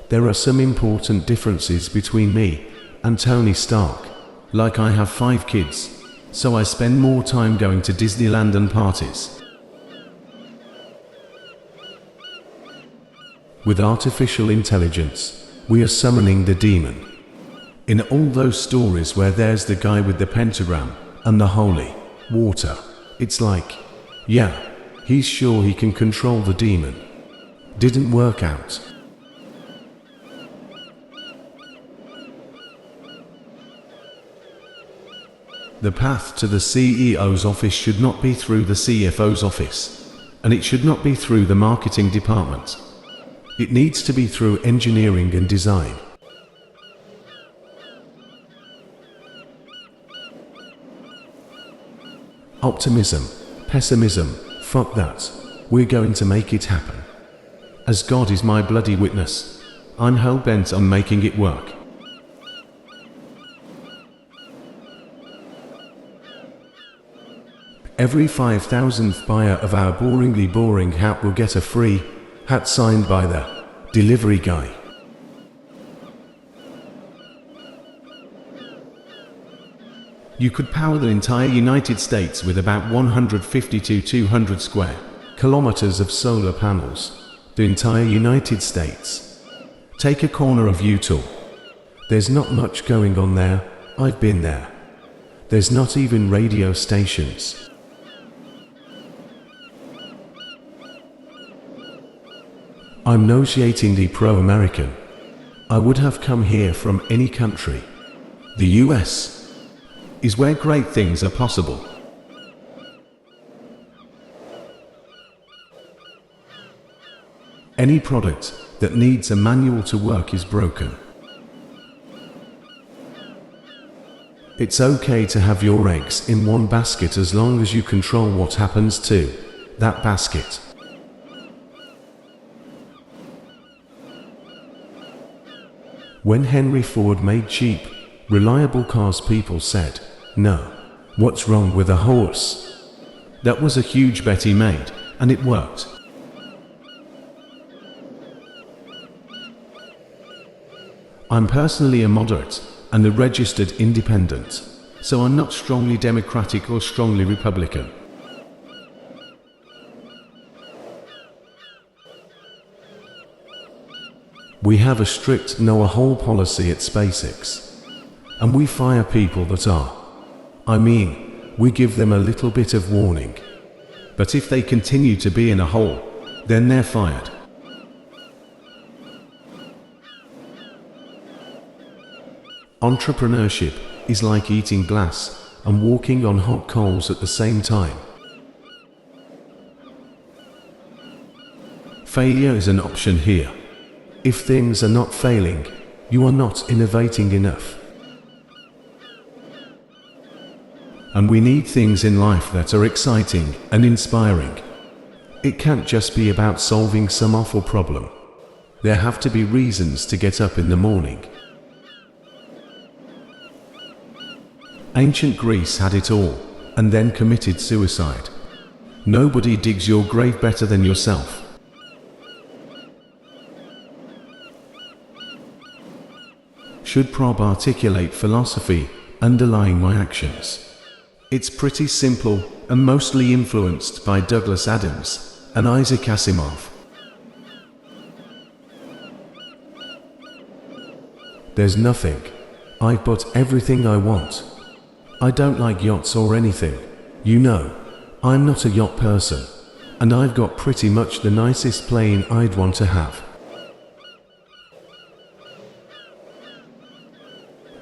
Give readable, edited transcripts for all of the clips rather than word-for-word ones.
There are some important differences between me and Tony Stark. Like I have 5 kids, so I spend more time going to Disneyland and parties. With artificial intelligence, we are summoning the demon. In all those stories where there's the guy with the pentagram and the holy water, it's like, yeah, he's sure he can control the demon. Didn't work out. The path to the CEO's office should not be through the CFO's office, and it should not be through the marketing department. It needs to be through engineering and design. Optimism, pessimism, fuck that. We're going to make it happen. As God is my bloody witness, I'm hell-bent on making it work. Every 5,000th buyer of our boringly boring hat will get a free hat signed by the delivery guy. You could power the entire United States with about 150 to 200 square kilometers of solar panels. The entire United States. Take a corner of Utah. There's not much going on there. I've been there. There's not even radio stations. I'm nauseatingly pro-American. I would have come here from any country. The US is where great things are possible. Any product that needs a manual to work is broken. It's okay to have your eggs in one basket as long as you control what happens to that basket. When Henry Ford made cheap, reliable cars, people said, "No, what's wrong with a horse?" That was a huge bet he made, and it worked. I'm personally a moderate and a registered independent, so I'm not strongly Democratic or strongly Republican. We have a strict no-a-hole policy at SpaceX, and we fire people that are. I mean, we give them a little bit of warning. But if they continue to be in a hole, then they're fired. Entrepreneurship is like eating glass and walking on hot coals at the same time. Failure is an option here. If things are not failing, you are not innovating enough. And we need things in life that are exciting and inspiring. It can't just be about solving some awful problem. There have to be reasons to get up in the morning. Ancient Greece had it all, and then committed suicide. Nobody digs your grave better than yourself. Should prob articulate philosophy underlying my actions? It's pretty simple and mostly influenced by Douglas Adams and Isaac Asimov. There's nothing. I've bought everything I want. I don't like yachts or anything. You know, I'm not a yacht person, and I've got pretty much the nicest plane I'd want to have.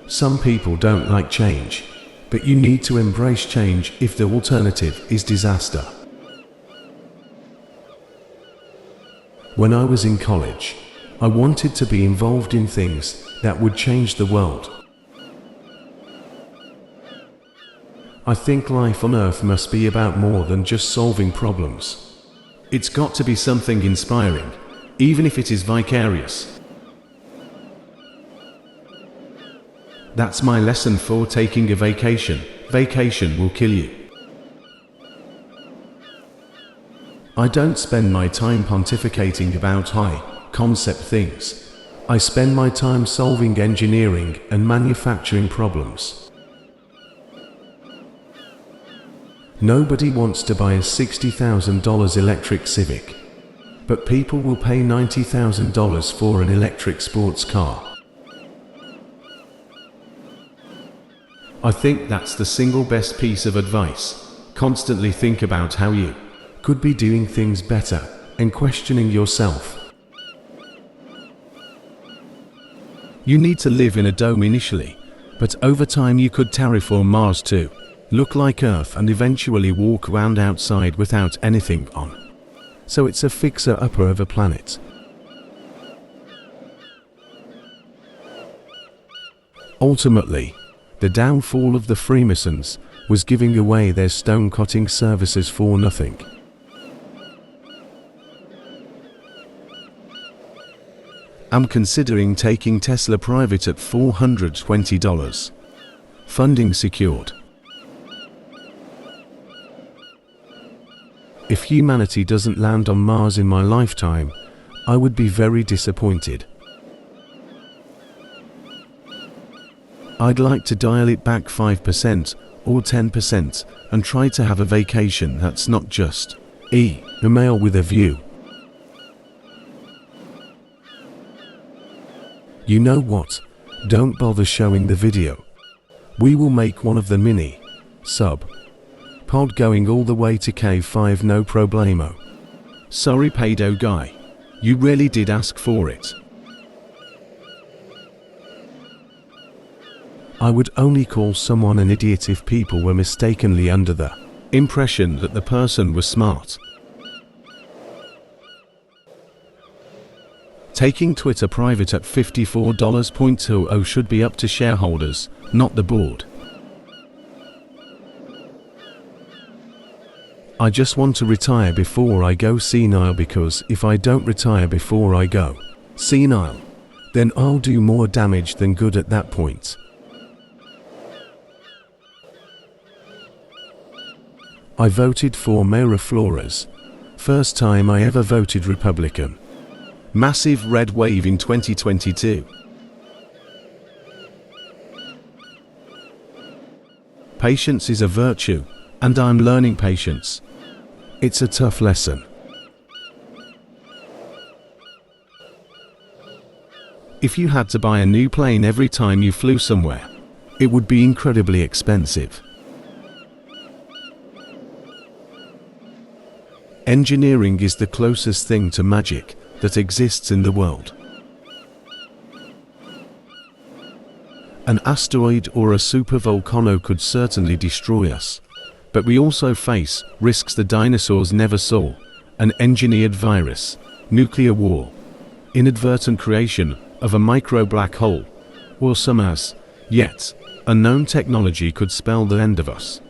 Some people don't like change, but you need to embrace change if the alternative is disaster. When I was in college, I wanted to be involved in things that would change the world. I think life on Earth must be about more than just solving problems. It's got to be something inspiring, even if it is vicarious. That's my lesson for taking a vacation. Vacation will kill you. I don't spend my time pontificating about high concept things. I spend my time solving engineering and manufacturing problems. Nobody wants to buy a $60,000 electric Civic, but people will pay $90,000 for an electric sports car. I think that's the single best piece of advice. Constantly think about how you could be doing things better and questioning yourself. You need to live in a dome initially, but over time you could terraform Mars too, look like Earth and eventually walk around outside without anything on. So it's a fixer-upper of a planet. Ultimately, the downfall of the Freemasons was giving away their stone-cutting services for nothing. I'm considering taking Tesla private at $420. Funding secured. If humanity doesn't land on Mars in my lifetime, I would be very disappointed. I'd like to dial it back 5% or 10% and try to have a vacation that's not just a male with a view. You know what? Don't bother showing the video. We will make one of the mini sub pod going all the way to K5, no problemo. Sorry pedo guy, you really did ask for it. I would only call someone an idiot if people were mistakenly under the impression that the person was smart. Taking Twitter private at $54.20 should be up to shareholders, not the board. I just want to retire before I go senile, because if I don't retire before I go senile, then I'll do more damage than good at that point. I voted for Mayra Flores. First time I ever voted Republican. Massive red wave in 2022. Patience is a virtue, and I'm learning patience. It's a tough lesson. If you had to buy a new plane every time you flew somewhere, it would be incredibly expensive. Engineering is the closest thing to magic that exists in the world. An asteroid or a supervolcano could certainly destroy us, but we also face risks the dinosaurs never saw: an engineered virus, nuclear war, inadvertent creation of a micro black hole, or some as yet unknown technology could spell the end of us.